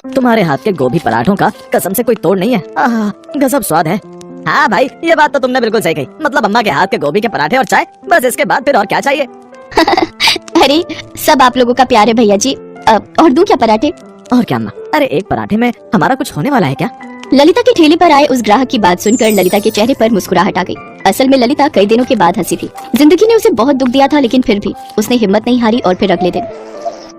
तुम्हारे हाथ के गोभी पराठों का कसम से कोई तोड़ नहीं है। आहा, गजब स्वाद है। हाँ भाई, ये बात तो तुमने बिल्कुल सही कही। मतलब अम्मा के हाथ के गोभी के पराठे और चाय, बस इसके बाद फिर और क्या चाहिए। अरे सब आप लोगों का प्यार है भैया जी। और दूं क्या पराठे? और क्या अम्मा, अरे एक पराठे में हमारा कुछ होने वाला है क्या? ललिता के ठेले पर आए उस ग्राहक की बात सुनकर ललिता के चेहरे पर मुस्कुराहट आ गई। असल में ललिता कई दिनों के बाद हंसी थी। जिंदगी ने उसे बहुत दुख दिया था, लेकिन फिर भी उसने हिम्मत नहीं हारी और फिर अगले दिन।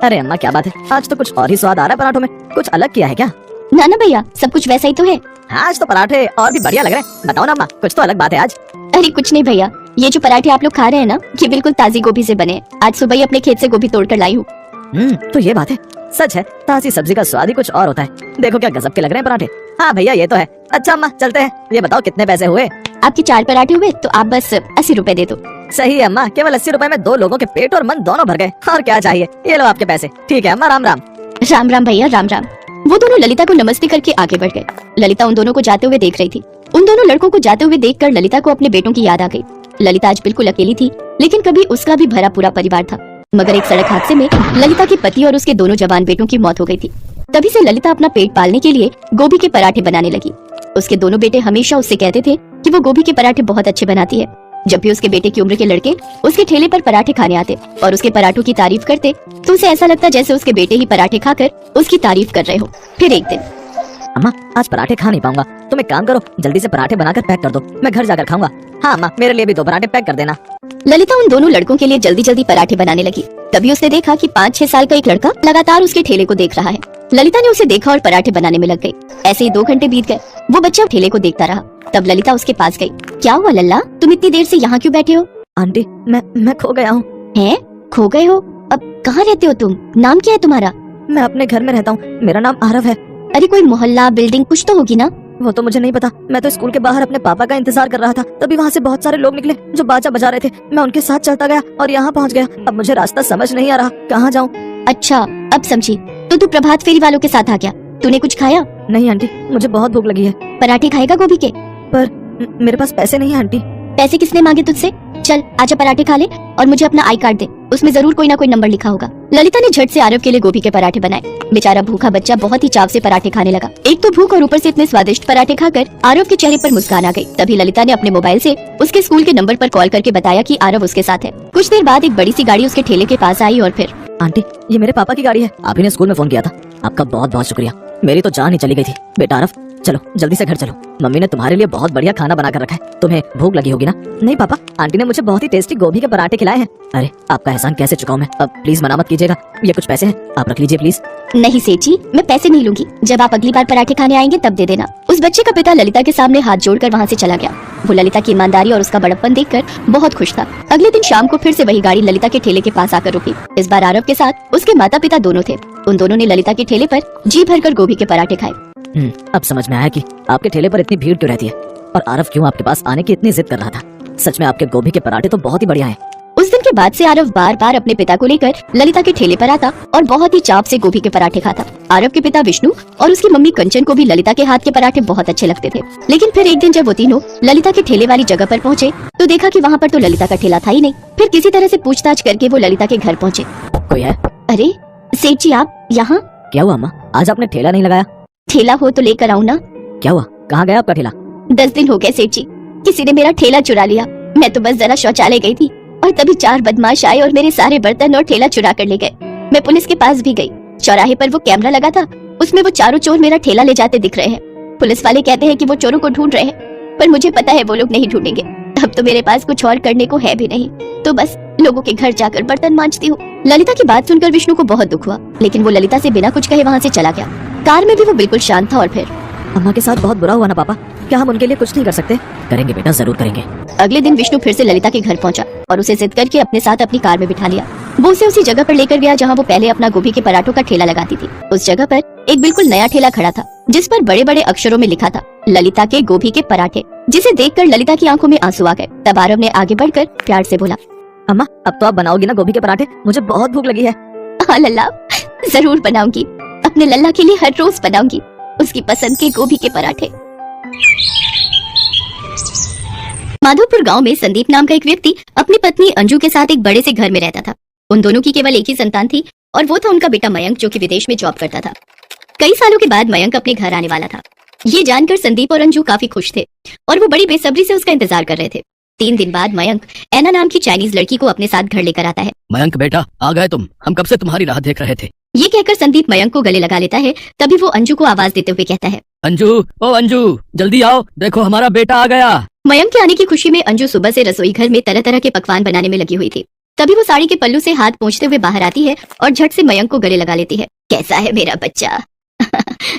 अरे अम्मा क्या बात है, आज तो कुछ और ही स्वाद आ रहा है पराठों में। कुछ अलग किया है क्या? ना ना भैया, सब कुछ वैसा ही तो है। आज तो पराठे और भी बढ़िया लग रहे हैं। बताओ ना अम्मा, कुछ तो अलग बात है आज। अरे कुछ नहीं भैया, ये जो पराठे आप लोग खा रहे हैं ना, ये बिल्कुल ताजी गोभी से बने हैं। आज सुबह ही अपने खेत से गोभी तोड़ कर लाई हूँ। तो ये बात है। सच है, ताजी सब्जी का स्वाद ही कुछ और होता है। देखो क्या गजब के लग रहे हैं पराठे। हाँ भैया ये तो है। अच्छा अम्मा चलते हैं। ये बताओ कितने पैसे हुए? आपके 4 पराठे हुए तो आप बस 80 रुपए दे दो। सही है अम्मा, केवल 80 रुपए में 2 लोगों के पेट और मन दोनों भर गए। और क्या चाहिए, ये लो आपके पैसे। ठीक है अम्मा, राम राम। राम राम भैया, राम राम। वो दोनों ललिता को नमस्ते करके आगे बढ़ गए। ललिता उन दोनों को जाते हुए देख रही थी। उन दोनों लड़कों को जाते हुए देखकर ललिता को अपने बेटों की याद आ गई। ललिता आज बिल्कुल अकेली थी, लेकिन कभी उसका भी भरा पूरा परिवार था। मगर एक सड़क हादसे में ललिता के पति और उसके दोनों जवान बेटों की मौत हो गई थी। तभी से ललिता अपना पेट पालने के लिए गोभी के पराठे बनाने लगी। उसके दोनों बेटे हमेशा उससे कहते थे कि वो गोभी के पराठे बहुत अच्छे बनाती है। जब भी उसके बेटे की उम्र के लड़के उसके ठेले पर पराठे खाने आते और उसके पराठों की तारीफ करते, तो उसे ऐसा लगता जैसे उसके बेटे ही पराठे खाकर उसकी तारीफ कर रहे हो। फिर एक दिन, अम्मा आज पराठे खा नहीं पाऊंगा, तुम एक काम करो, जल्दी से पराठे बनाकर पैक कर दो, मैं घर जाकर खाऊंगा। हाँ अम्मा, मेरे लिए भी 2 पराठे पैक कर देना। ललिता उन दोनों लड़कों के लिए जल्दी जल्दी पराठे बनाने लगी। तभी उसने देखा कि 5-6 साल का एक लड़का लगातार उसके ठेले को देख रहा है। ललिता ने उसे देखा और पराठे बनाने में लग गई। ऐसे ही 2 घंटे बीत गए। वो बच्चा ठेले को देखता रहा। तब ललिता उसके पास गई। क्या हुआ लल्ला, तुम इतनी देर से यहाँ क्यों बैठे हो? आंटी मैं खो गया हूँ। हैं? खो गए हो? अब कहाँ रहते हो तुम? नाम क्या है तुम्हारा? मैं अपने घर में रहता हूँ, मेरा नाम आरव है। अरे कोई मोहल्ला बिल्डिंग कुछ तो होगी ना? वो तो मुझे नहीं पता। मैं तो स्कूल के बाहर अपने पापा का इंतजार कर रहा था। तभी वहाँ से बहुत सारे लोग निकले जो बाजा बजा रहे थे। मैं उनके साथ चलता गया और यहाँ पहुँच गया। अब मुझे रास्ता समझ नहीं आ रहा, कहाँ जाऊँ। अच्छा अब समझी। तो तू प्रभात फेरी वालों के साथ आ गया। तूने कुछ खाया? नहीं आंटी, मुझे बहुत भूख लगी है। पराठे खाएगा गोभी के? पर मेरे पास पैसे नहीं है आंटी। पैसे किसने मांगे तुझसे? चल आजा पराठे खा ले और मुझे अपना आई कार्ड दे, उसमें जरूर कोई ना कोई नंबर लिखा होगा। ललिता ने झट से आरव के लिए गोभी के पराठे बनाए। बेचारा भूखा बच्चा बहुत ही चाव से पराठे खाने लगा। एक तो भूख और ऊपर से इतने स्वादिष्ट पराठे खाकर आरव के चेहरे पर मुस्कान आ गई। तभी ललिता ने अपने मोबाइल से उसके स्कूल के नंबर पर कॉल करके बताया कि आरव उसके साथ है। कुछ देर बाद एक बड़ी सी गाड़ी उसके ठेले के पास आई और फिर, आंटी ये मेरे पापा की गाड़ी है, आप ही ने स्कूल में फोन किया था। आपका बहुत बहुत शुक्रिया, मेरी तो जान ही चली गई थी। बेटा आरव चलो जल्दी से घर चलो, मम्मी ने तुम्हारे लिए बहुत बढ़िया खाना बना कर रखा है। तुम्हें भूख लगी होगी ना? नहीं पापा, आंटी ने मुझे बहुत ही टेस्टी गोभी के पराठे खिलाए हैं। अरे आपका एहसान कैसे चुकाऊं मैं। अब प्लीज मना मत कीजिएगा, ये कुछ पैसे हैं, आप रख लीजिए प्लीज। नहीं सेठ जी, मैं पैसे नहीं लूंगी। जब आप अगली बार पराठे खाने आएंगे तब दे देना। उस बच्चे का पिता ललिता के सामने हाथ जोड़कर वहाँ से चला गया। वो ललिता की ईमानदारी और उसका बड़प्पन देखकर बहुत खुश था। अगले दिन शाम को फिर से वही गाड़ी ललिता के ठेले के पास आकर रुकी। इस बार आरव के साथ उसके माता पिता दोनों थे। उन दोनों ने ललिता के ठेले पर जी भरकर गोभी के पराठे खाए। अब समझ में आया कि आपके ठेले पर इतनी भीड़ क्यों रहती है और आरव क्यों आपके पास आने की इतनी जिद कर रहा था। सच में आपके गोभी के पराठे तो बहुत ही बढ़िया हैं। उस दिन के बाद से आरव बार बार अपने पिता को लेकर ललिता के ठेले पर आता और बहुत ही चाव से गोभी के पराठे खाता। आरव के पिता विष्णु और उसकी मम्मी कंचन को भी ललिता के हाथ के पराठे बहुत अच्छे लगते थे। लेकिन फिर एक दिन जब वो तीनों ललिता के ठेले वाली जगह पर पहुँचे तो देखा कि वहाँ पर तो ललिता का ठेला था ही नहीं। फिर किसी तरह से पूछताछ करके वो ललिता के घर पहुँचे। कोई है? अरे सेठ जी आप यहाँ? क्या हुआ अम्मा, आज आपने ठेला नहीं लगाया? ठेला हो तो लेकर आऊँ ना। क्या हुआ, कहाँ गया आपका ठेला? 10 दिन हो गए सेठ जी, किसी ने मेरा ठेला चुरा लिया। मैं तो बस जरा शौचालय गई थी और तभी 4 बदमाश आए और मेरे सारे बर्तन और ठेला चुरा कर ले गए। मैं पुलिस के पास भी गई। चौराहे पर वो कैमरा लगा था, उसमें वो चारों चोर मेरा ठेला ले जाते दिख रहे हैं। पुलिस वाले कहते हैं कि वो चोरों को ढूंढ रहे हैं, पर मुझे पता है वो लोग नहीं ढूंढेंगे। अब तो मेरे पास कुछ और करने को है भी नहीं, तो बस लोगों के घर जाकर बर्तन मांजती हूँ। ललिता की बात सुनकर विष्णु को बहुत दुख हुआ, लेकिन वो ललिता से बिना कुछ कहे वहाँ से चला गया। कार में भी वो बिल्कुल शांत था। और फिर अम्मा के साथ बहुत बुरा हुआ ना पापा, क्या हम उनके लिए कुछ नहीं कर सकते? करेंगे बेटा, जरूर करेंगे। अगले दिन विष्णु फिर से ललिता के घर पहुंचा और उसे जिद करके अपने साथ अपनी कार में बिठा लिया। वो उसे उसी जगह पर लेकर गया जहां वो पहले अपना गोभी के पराठों का ठेला लगाती थी। उस जगह पर एक बिल्कुल नया ठेला खड़ा था, जिस पर बड़े बड़े अक्षरों में लिखा था ललिता के गोभी के पराठे, जिसे देखकर ललिता की आंखों में आंसू आ गए। तब आरव ने आगे बढ़कर प्यार से बोला, अम्मा अब तो आप बनाओगी ना गोभी के पराठे? मुझे बहुत भूख लगी है। हाँ लल्ला, जरूर बनाऊंगी। अपने लल्ला के लिए हर रोज बनाऊंगी उसकी पसंद के गोभी के पराठे। माधोपुर गांव में संदीप नाम का एक व्यक्ति अपनी पत्नी अंजू के साथ एक बड़े से घर में रहता था। उन दोनों की केवल एक ही संतान थी और वो था उनका बेटा मयंक, जो कि विदेश में जॉब करता था। कई सालों के बाद मयंक अपने घर आने वाला था। ये जानकर संदीप और अंजू काफी खुश थे और वो बड़ी बेसब्री से उसका इंतजार कर रहे थे। 3 दिन बाद मयंक ऐना नाम की चाइनीज लड़की को अपने साथ घर लेकर आता है। मयंक बेटा, आ गए तुम। हम कब से तुम्हारी राह देख रहे थे। ये कहकर संदीप मयंक को गले लगा लेता है। तभी वो अंजू को आवाज देते हुए कहता है, अंजू, ओ अंजू, जल्दी आओ, देखो हमारा बेटा आ गया। मयंक के आने की खुशी में अंजू सुबह से रसोई घर में तरह तरह के पकवान बनाने में लगी हुई थी। तभी वो साड़ी के पल्लू से हाथ पोंछते हुए बाहर आती है और झट से मयंक को गले लगा लेती है। कैसा है मेरा बच्चा?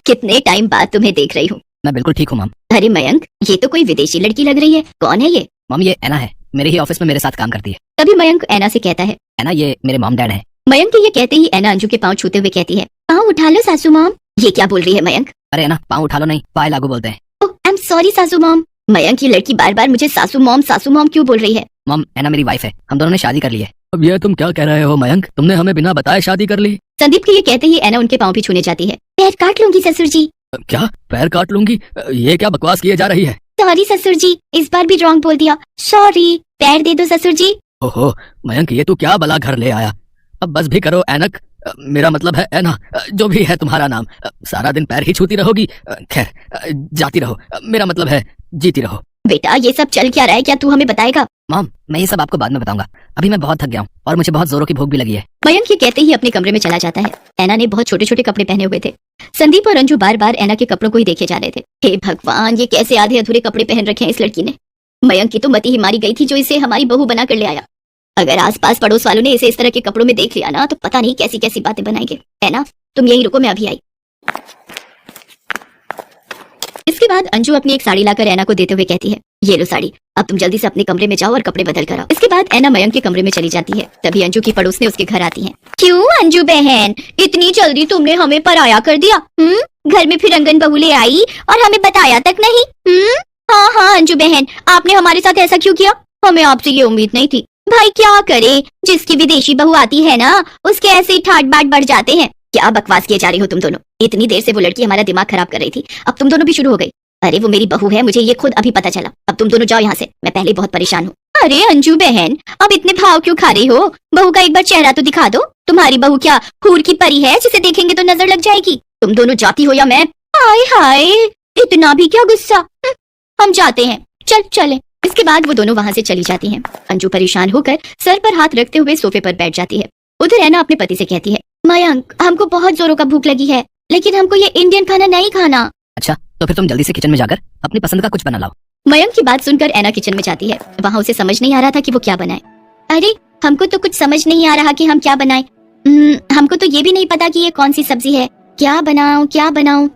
कितने टाइम बाद तुम्हें देख रही हूँ। मैं बिल्कुल ठीक हूँ मम। अरे मयंक, ये तो कोई विदेशी लड़की लग रही है। कौन है ये? मम, ये ऐना है, मेरे ही ऑफिस में मेरे साथ काम करती है। तभी मयंक ऐना से कहता है। ऐना, ये मेरे मॉम डैड है। मयंक के ये कहते ही ऐना अंजू के पाँव छूते हुए कहती है, पाँव उठा लो सासू मॉम। ये क्या बोल रही है मयंक? अरे ऐना, पाँव उठा लो नहीं, पाए लागू बोलते हैं। ओह, आई एम सॉरी सासू मॉम। मयंक, ये लड़की बार बार मुझे सासू मॉम क्यों बोल रही है? मम, ऐना मेरी वाइफ है, हम दोनों ने शादी कर ली है। अब ये तुम क्या कह रहे हो मयंक? तुमने हमें बिना बताए शादी कर ली? संदीप के ये कहते ही ऐना उनके पाँव भी छूने जाती है। पैर काट लूंगी ससुर जी। क्या पैर काट लूंगी? ये क्या बकवास किए जा रही है? सॉरी ससुर जी, इस बार भी रॉन्ग बोल दिया। सॉरी, पैर दे दो ससुर जी। ओहो मयंक, ये तू क्या बला घर ले आया? अब बस भी करो ऐनक, मेरा मतलब है ऐना, जो भी है तुम्हारा नाम। सारा दिन पैर ही छूती रहोगी? खैर, जाती रहो, मेरा मतलब है जीती रहो। बेटा, ये सब चल क्या रहा है? क्या तू हमें बताएगा? मॉम, मैं ये सब आपको बाद में बताऊंगा। अभी मैं बहुत थक गया हूँ और मुझे बहुत जोरों की भूख भी लगी है। मयंक ये कहते ही अपने कमरे में चला जाता है। ऐना ने बहुत छोटे छोटे कपड़े पहने हुए थे। संदीप और अंजू बार बार ऐना के कपड़ों को ही देखे जा रहे थे। हे भगवान, ये कैसे आधे अधूरे कपड़े पहन रखे हैं इस लड़की ने। मयंक की तो मती ही मारी गई थी जो इसे हमारी बहू बना कर ले आया। अगर आसपास पड़ोस वालों ने इसे इस तरह के कपड़ों में देख लिया ना, तो पता नहीं कैसी कैसी बातें बनाएंगे। ऐना, तुम यहीं रुको, मैं अभी आई। इसके बाद अंजू अपनी एक साड़ी लाकर ऐना को देते हुए कहती है, ये लो साड़ी, अब तुम जल्दी से अपने कमरे में जाओ और कपड़े बदल कर आओ। इसके बाद ऐना मयंक के कमरे में चली जाती है। तभी अंजू की पड़ोस ने उसके घर आती है। क्यों अंजू बहन, इतनी जल्दी तुमने हमें पराया कर दिया? घर में फिर रंगन बहू ले आई और हमें बताया तक नहीं? हाँ हाँ अंजू बहन, आपने हमारे साथ ऐसा क्यों किया? हमें आपसे ये उम्मीद नहीं थी। भाई क्या करे, जिसकी विदेशी बहू आती है ना, उसके ऐसे ही ठाट बाट बढ़ जाते हैं। क्या बकवास किए जा रही हो तुम दोनों? इतनी देर से वो लड़की हमारा दिमाग खराब कर रही थी, अब तुम दोनों भी शुरू हो गई। अरे वो मेरी बहू है, मुझे ये खुद अभी पता चला। अब तुम दोनों जाओ यहाँ से, मैं पहले बहुत परेशान हूँ। अरे अंजू बहन, अब इतने भाव क्यों खा रही हो? बहू का एक बार चेहरा तो दिखा दो। तुम्हारी बहू क्या हूर की परी है जिसे देखेंगे तो नजर लग जाएगी? तुम दोनों जाती हो या मैं? हाय हाय, इतना भी क्या गुस्सा। हम जाते हैं, चल चले। इसके बाद वो दोनों वहाँ से चली जाती हैं। अंजू परेशान होकर सर पर हाथ रखते हुए सोफे पर बैठ जाती है। उधर ऐना अपने पति से कहती है, मयंक, हमको बहुत जोरों का भूख लगी है, लेकिन हमको ये इंडियन खाना नहीं खाना। अच्छा, तो फिर तुम जल्दी से किचन में जाकर अपनी पसंद का कुछ बना लाओ। मयंक की बात सुनकर ऐना किचन में जाती है। वहाँ उसे समझ नहीं आ रहा था कि वो क्या बनाए। अरे हमको तो कुछ समझ नहीं आ रहा कि हम क्या बनाएं। हमको तो ये भी नहीं पता कि ये कौन सी सब्जी है। क्या बनाऊं?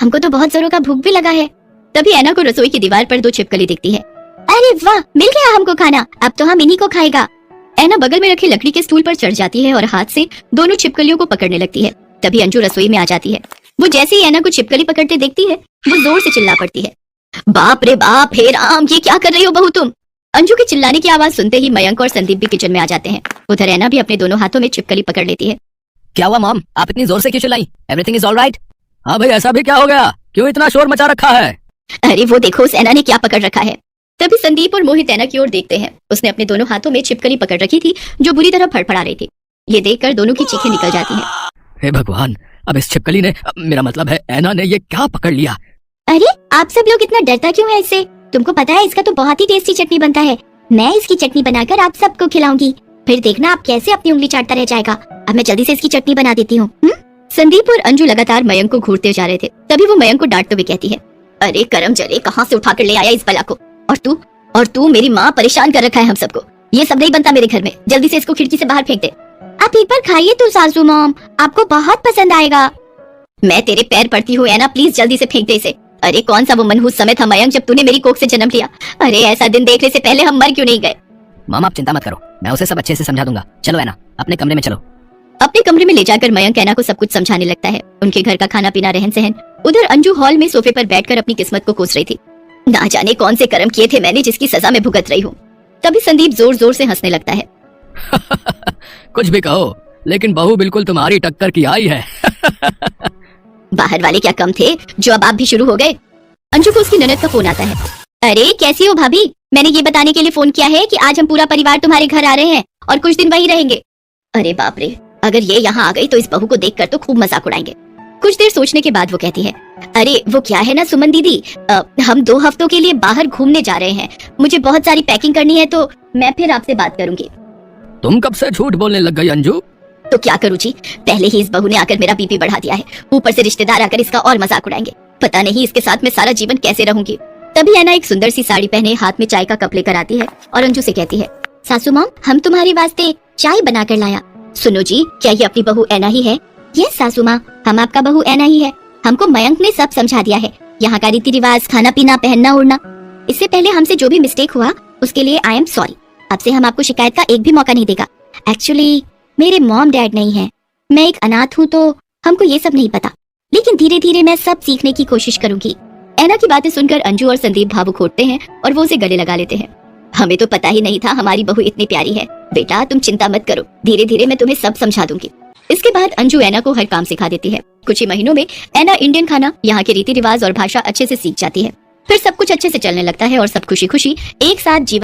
हमको तो बहुत जोरों का भूख भी लगा है। तभी ऐना को रसोई की दीवार पर 2 छिपकली दिखती है। अरे वाह, मिल गया हमको खाना, अब तो हम इन्हीं को खाएगा। ऐना बगल में रखे लकड़ी के स्टूल पर चढ़ जाती है और हाथ से दोनों छिपकलियों को पकड़ने लगती है। तभी अंजू रसोई में आ जाती है। वो जैसे ही ऐना को छिपकली पकड़ते देखती है, वो जोर से चिल्ला पड़ती है, बाप रे बाप, हे राम, ये क्या कर रही हो बहू तुम? अंजू के चिल्लाने की आवाज सुनते ही मयंक और संदीप भी किचन में आ जाते हैं। उधर ऐना भी अपने दोनों हाथों में छिपकली पकड़ लेती है। क्या हुआ मॉम, आप इतनी जोर से क्यों चिल्लाई? Everything is alright? हाँ भाई, ऐसा भी क्या हो गया? क्यों इतना शोर मचा रखा है? अरे वो देखो, उस ऐना ने क्या पकड़ रखा है। तभी संदीप और मोहित ऐना की ओर देखते हैं। उसने अपने दोनों हाथों में छिपकली पकड़ रखी थी जो बुरी तरह फड़फड़ा रही थी। ये देखकर दोनों की चीखें निकल जाती हैं। हे भगवान, अब इस छिपकली ने, मेरा मतलब है ऐना ने, ये क्या पकड़ लिया? अरे आप सब लोग इतना डरता क्यों है इससे? तुमको पता है इसका तो बहुत ही टेस्टी चटनी बनता है। मैं इसकी चटनी बनाकर आप सबको खिलाऊंगी, फिर देखना आप कैसे अपनी उंगली चाटता रह जाएगा। अब मैं जल्दी से इसकी चटनी बना देती हूँ। संदीप और अंजू लगातार मयंक को घूरते जा रहे थे। तभी वो मयंक को डांटते हुए कहती है, अरे करम जरे, कहाँ से उठा कर ले आया इस बला को? और तू मेरी माँ परेशान कर रखा है हम सबको। ये सब नहीं बनता मेरे घर में, जल्दी से इसको खिड़की से बाहर फेंक दे। आप एक बार खाइए तो सासू मॉम, आपको बहुत पसंद आएगा। मैं तेरे पैर पड़ती हूँ ऐना, प्लीज जल्दी से फेंक दे इसे। अरे कौन सा वो मनहूस समय था मयंक जब तूने मेरी कोख से जन्म लिया। अरे ऐसा दिन देखने से पहले हम मर क्यों नहीं गए? मामा आप चिंता मत करो, मैं उसे सब अच्छे से समझा दूंगा। चलो ऐना, अपने कमरे में चलो। अपने कमरे में ले जाकर मयंक ऐना को सब कुछ समझाने लगता है, उनके घर का खाना पीना, रहन सहन। उधर अंजू हॉल में सोफे पर बैठकर अपनी किस्मत को कोस रही थी। ना जाने कौन से कर्म किए थे मैंने जिसकी सजा में भुगत रही हूँ। तभी संदीप जोर जोर से हंसने लगता है। कुछ भी कहो, लेकिन बहू बिल्कुल तुम्हारी टक्कर की आई है। बाहर वाले क्या कम थे जो अब आप भी शुरू हो गए? अंजू को उसकी ननद का फोन आता है। अरे कैसी हो भाभी, मैंने ये बताने के लिए फोन किया है कि आज हम पूरा परिवार तुम्हारे घर आ रहे हैं और कुछ दिन वहीं रहेंगे। अरे बाप रे, अगर ये यहाँ आ गई तो इस बहू को देखकर तो खूब मजाक उड़ाएंगे। कुछ देर सोचने के बाद वो कहती है, अरे वो क्या है ना सुमन दीदी, हम 2 हफ्तों के लिए बाहर घूमने जा रहे हैं, मुझे बहुत सारी पैकिंग करनी है, तो मैं फिर आपसे बात करूंगी। तुम कब से झूठ बोलने लग गई अंजू? तो क्या करूँ जी, पहले ही इस बहू ने आकर मेरा बीपी बढ़ा दिया है, ऊपर से रिश्तेदार आकर इसका और मजाक उड़ाएंगे। पता नहीं इसके साथ मैं सारा जीवन कैसे रहूंगी। तभी ऐना एक सुंदर सी साड़ी पहने हाथ में चाय का कप लेकर आती है और अंजू से कहती है, सासू मॉम, हम तुम्हारे वास्ते चाय बना कर लाया। सुनो जी, क्या ये अपनी बहू ऐना ही है? यस सासू माँ, हम आपका बहू ऐना ही है। हमको मयंक ने सब समझा दिया है, यहाँ का रीति रिवाज, खाना पीना, पहनना ओढ़ना। इससे पहले हमसे जो भी मिस्टेक हुआ उसके लिए आई एम सॉरी। अब से हम आपको शिकायत का एक भी मौका नहीं देगा। एक्चुअली मेरे मॉम डैड नहीं है, मैं एक अनाथ हूँ, तो हमको ये सब नहीं पता, लेकिन धीरे धीरे मैं सब सीखने की कोशिश करूंगी। ऐना की बातें सुनकर अंजू और संदीप भावुक होते हैं और वो उसे गले लगा लेते हैं। हमें तो पता ही नहीं था हमारी बहू इतनी प्यारी है। बेटा तुम चिंता मत करो, धीरे धीरे मैं तुम्हें सब समझा दूंगी। इसके बाद अंजू ऐना को हर काम सिखा देती है। कुछ ही महीनों में ऐना इंडियन खाना, यहाँ के रीति रिवाज और भाषा अच्छे से सीख जाती है। फिर सब कुछ अच्छे से चलने लगता है और सब खुशी खुशी एक साथ जीवन